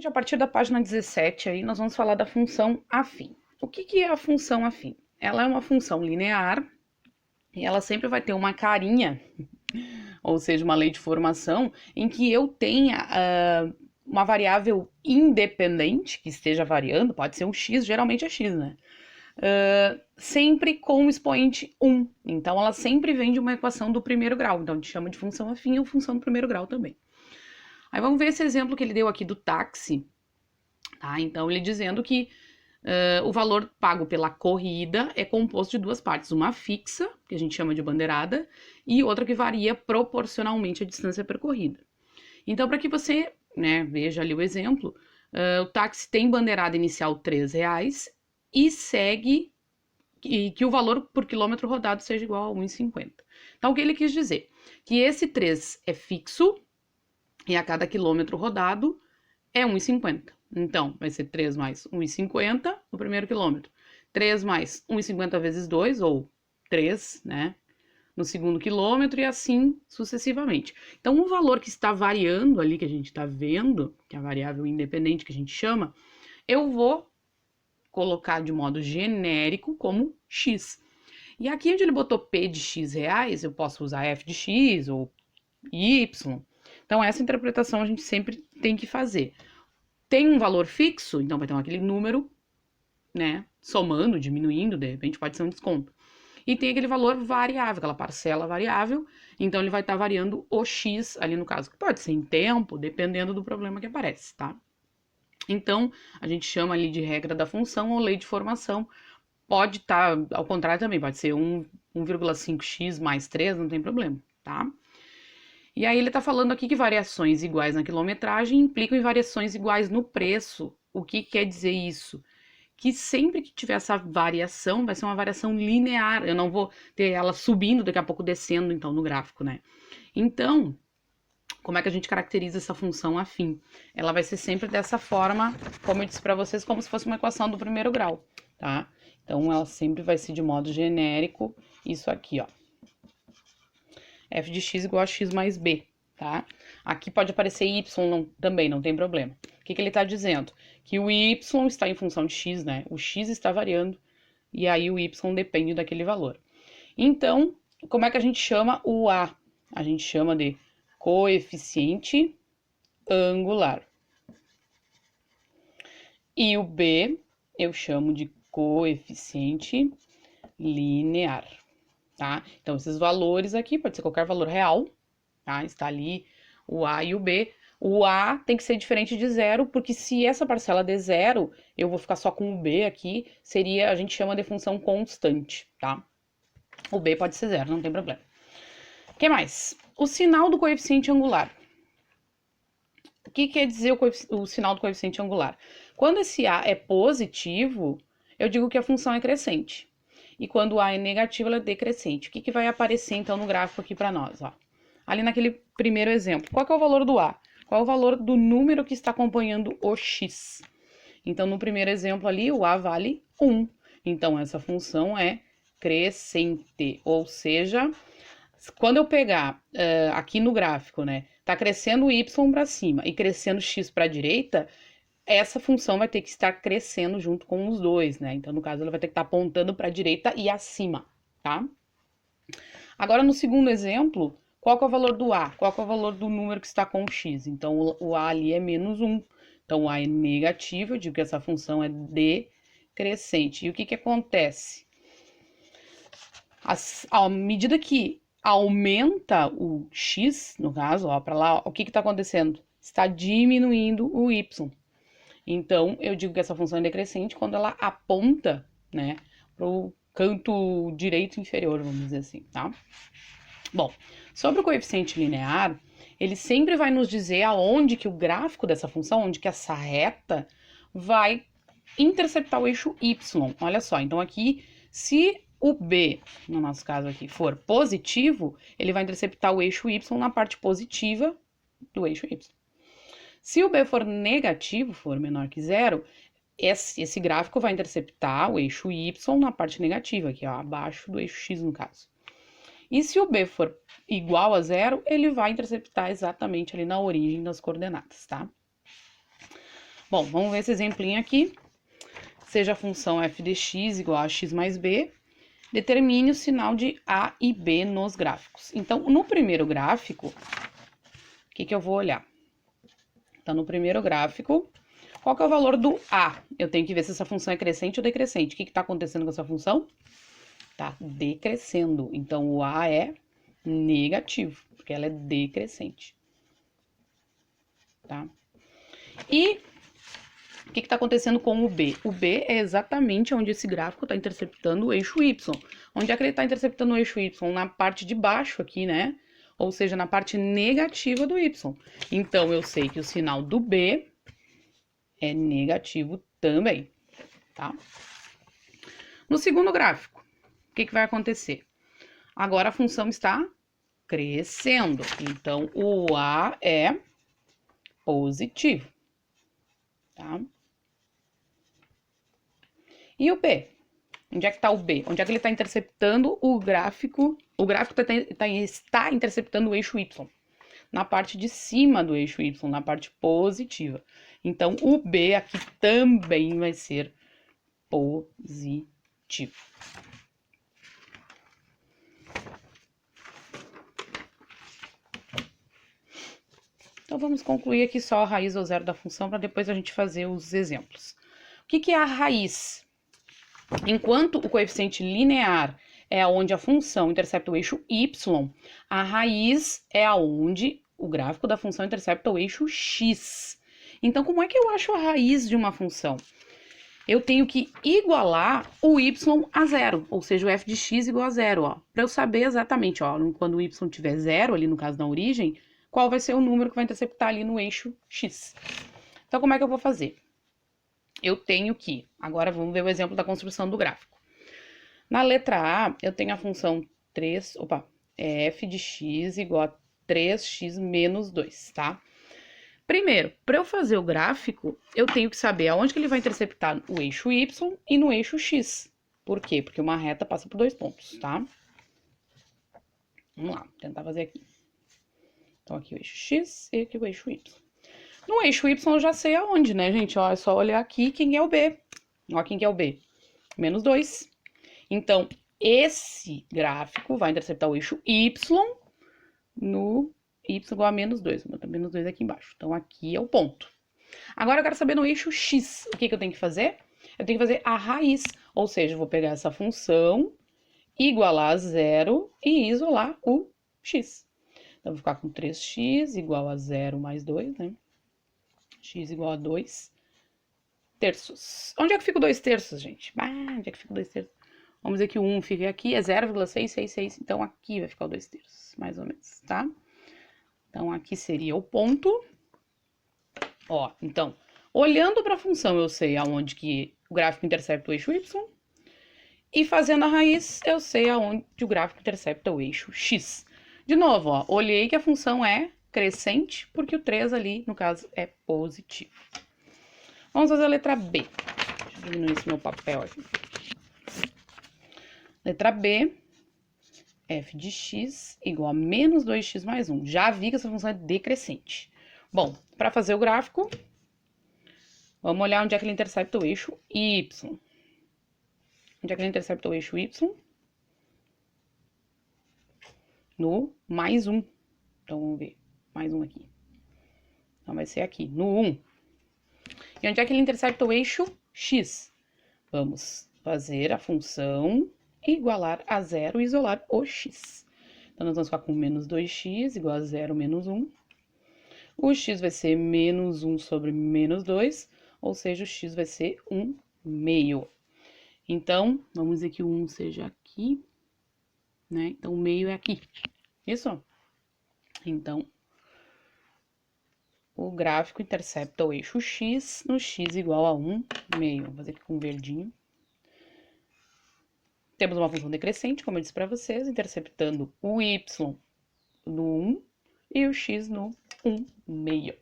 A partir da página 17, aí, nós vamos falar da função afim. O que é a função afim? Ela é uma função linear e ela sempre vai ter uma carinha, ou seja, uma lei de formação, em que eu tenha uma variável independente que esteja variando, pode ser um x, geralmente é x, né? Sempre com o expoente 1. Então, ela sempre vem de uma equação do primeiro grau. Então, a gente chama de função afim ou função do primeiro grau também. Aí vamos ver esse exemplo que ele deu aqui do táxi. Tá? Então, ele dizendo que o valor pago pela corrida é composto de duas partes. Uma fixa, que a gente chama de bandeirada, e outra que varia proporcionalmente à distância percorrida. Então, para que você veja ali o exemplo, o táxi tem bandeirada inicial R$3 e segue que o valor por quilômetro rodado seja igual a 1,50. Então, o que ele quis dizer? Que esse 3 é fixo e a cada quilômetro rodado é 1,50. Então, vai ser 3 mais 1,50 no primeiro quilômetro. 3 mais 1,50 vezes 2, ou 3, né? No segundo quilômetro e assim sucessivamente. Então, o valor que está variando ali, que a gente está vendo, que é a variável independente que a gente chama, eu vou colocar de modo genérico como x. E aqui onde ele botou P de x reais, eu posso usar f de x ou y. Então, essa interpretação a gente sempre tem que fazer. Tem um valor fixo, então vai ter aquele número, né, somando, diminuindo, de repente pode ser um desconto. E tem aquele valor variável, aquela parcela variável, então ele vai estar variando o x ali no caso, que pode ser em tempo, dependendo do problema que aparece, tá? Então, a gente chama ali de regra da função ou lei de formação. Pode estar, ao contrário também, pode ser 1,5x mais 3, não tem problema, tá? E aí ele está falando aqui que variações iguais na quilometragem implicam em variações iguais no preço. O que quer dizer isso? Que sempre que tiver essa variação, vai ser uma variação linear. Eu não vou ter ela subindo, daqui a pouco descendo, então, no gráfico, né? Então, como é que a gente caracteriza essa função afim? Ela vai ser sempre dessa forma, como eu disse para vocês, como se fosse uma equação do primeiro grau, tá? Então, ela sempre vai ser de modo genérico, isso aqui, ó. F de x igual a x mais b, tá? Aqui pode aparecer y também, não tem problema. O que ele está dizendo? Que o y está em função de x, né? O x está variando e aí o y depende daquele valor. Então, como é que a gente chama o a? A gente chama de coeficiente angular. E o b eu chamo de coeficiente linear, tá? Então, esses valores aqui, pode ser qualquer valor real, tá? Está ali o A e o B. O A tem que ser diferente de zero, porque se essa parcela der zero, eu vou ficar só com o B aqui, a gente chama de função constante, tá? O B pode ser zero, não tem problema. O que mais? O sinal do coeficiente angular. O que quer dizer o sinal do coeficiente angular? Quando esse A é positivo, eu digo que a função é crescente. E quando o A é negativo, ela é decrescente. O que vai aparecer, então, no gráfico aqui para nós? Ó? Ali naquele primeiro exemplo. Qual que é o valor do A? Qual é o valor do número que está acompanhando o X? Então, no primeiro exemplo ali, o A vale 1. Então, essa função é crescente. Ou seja, quando eu pegar aqui no gráfico, né, tá crescendo o y para cima e crescendo x para a direita, essa função vai ter que estar crescendo junto com os dois, né? Então, no caso, ela vai ter que estar apontando para a direita e acima, tá? Agora, no segundo exemplo, qual que é o valor do A? Qual que é o valor do número que está com o x? Então, o A ali é menos 1. Então, o A é negativo, eu digo que essa função é decrescente. E o que acontece? À medida que aumenta o x, no caso, ó, para lá, o que está acontecendo? Está diminuindo o y. Então, eu digo que essa função é decrescente quando ela aponta, né, para o canto direito inferior, vamos dizer assim, tá? Bom, sobre o coeficiente linear, ele sempre vai nos dizer aonde que o gráfico dessa função, onde que essa reta vai interceptar o eixo y. Olha só, então aqui, se o B, no nosso caso aqui, for positivo, ele vai interceptar o eixo y na parte positiva do eixo y. Se o B for negativo, for menor que zero, esse gráfico vai interceptar o eixo y na parte negativa, aqui ó, abaixo do eixo x no caso. E se o B for igual a zero, ele vai interceptar exatamente ali na origem das coordenadas, tá? Bom, vamos ver esse exemplinho aqui. Seja a função f de x igual a x mais b, determine o sinal de A e B nos gráficos. Então, no primeiro gráfico, o que eu vou olhar? Então, no primeiro gráfico, qual que é o valor do A? Eu tenho que ver se essa função é crescente ou decrescente. O que está acontecendo com essa função? Está decrescendo. Então, o A é negativo, porque ela é decrescente. Tá? E o que está acontecendo com o B? O B é exatamente onde esse gráfico está interceptando o eixo Y. Onde é que ele está interceptando o eixo Y? Na parte de baixo aqui, né? Ou seja, na parte negativa do Y. Então, eu sei que o sinal do B é negativo também, tá? No segundo gráfico, o que vai acontecer? Agora a função está crescendo. Então, o A é positivo, tá? E o B? Onde é que está o B? Onde é que ele está interceptando o gráfico? O gráfico está interceptando o eixo Y. Na parte de cima do eixo Y, na parte positiva. Então, o B aqui também vai ser positivo. Então, vamos concluir aqui só a raiz ou zero da função para depois a gente fazer os exemplos. O que é a raiz? Enquanto o coeficiente linear é onde a função intercepta o eixo y, a raiz é onde o gráfico da função intercepta o eixo x. Então, como é que eu acho a raiz de uma função? Eu tenho que igualar o y a zero, ou seja, o f de x igual a zero, ó. Para eu saber exatamente, ó, quando o y tiver zero, ali no caso da origem, qual vai ser o número que vai interceptar ali no eixo x. Então, como é que eu vou fazer? Eu tenho que, agora vamos ver o exemplo da construção do gráfico. Na letra A, eu tenho a função f de x igual a 3x menos 2, tá? Primeiro, para eu fazer o gráfico, eu tenho que saber aonde que ele vai interceptar o eixo y e no eixo x. Por quê? Porque uma reta passa por 2 pontos, tá? Vamos lá, vou tentar fazer aqui. Então, aqui o eixo x e aqui o eixo y. No eixo y eu já sei aonde, né, gente? Ó, é só olhar aqui quem é o b. Ó, quem que é o b? Menos 2. Então, esse gráfico vai interceptar o eixo y no y igual a menos 2. Vou botar menos 2 aqui embaixo. Então, aqui é o ponto. Agora, eu quero saber no eixo x. O que eu tenho que fazer? Eu tenho que fazer a raiz. Ou seja, eu vou pegar essa função, igualar a zero e isolar o x. Então, eu vou ficar com 3x igual a 0 mais 2, né? X igual a 2 terços. Onde é que fica o 2 terços, gente? Onde é que fica o 2 terços? Vamos dizer que o 1 fica aqui, é 0,666, então aqui vai ficar o 2 terços, mais ou menos, tá? Então, aqui seria o ponto. Ó, então, olhando para a função, eu sei aonde que o gráfico intercepta o eixo y. E fazendo a raiz, eu sei aonde o gráfico intercepta o eixo x. De novo, ó, olhei que a função é crescente, porque o 3 ali, no caso, é positivo. Vamos fazer a letra B. Deixa eu diminuir esse meu papel aqui. Letra B, f de x igual a menos 2x mais 1. Já vi que essa função é decrescente. Bom, para fazer o gráfico, vamos olhar onde é que ele intercepta o eixo y. Onde é que ele intercepta o eixo y? No mais 1. Então, vamos ver. Mais 1 aqui. Então, vai ser aqui, no 1. E onde é que ele intercepta o eixo x? Vamos fazer a função igualar a zero e isolar o x. Então, nós vamos ficar com menos 2x igual a 0 menos 1. O x vai ser menos 1 sobre menos 2, ou seja, o x vai ser 1 meio. Então, vamos dizer que o 1 seja aqui, né? Então, o meio é aqui. Isso? Então, o gráfico intercepta o eixo x no x igual a 1 meio. Vou fazer aqui com verdinho. Temos uma função decrescente, como eu disse para vocês, interceptando o y no 1 e o x no 1 meio.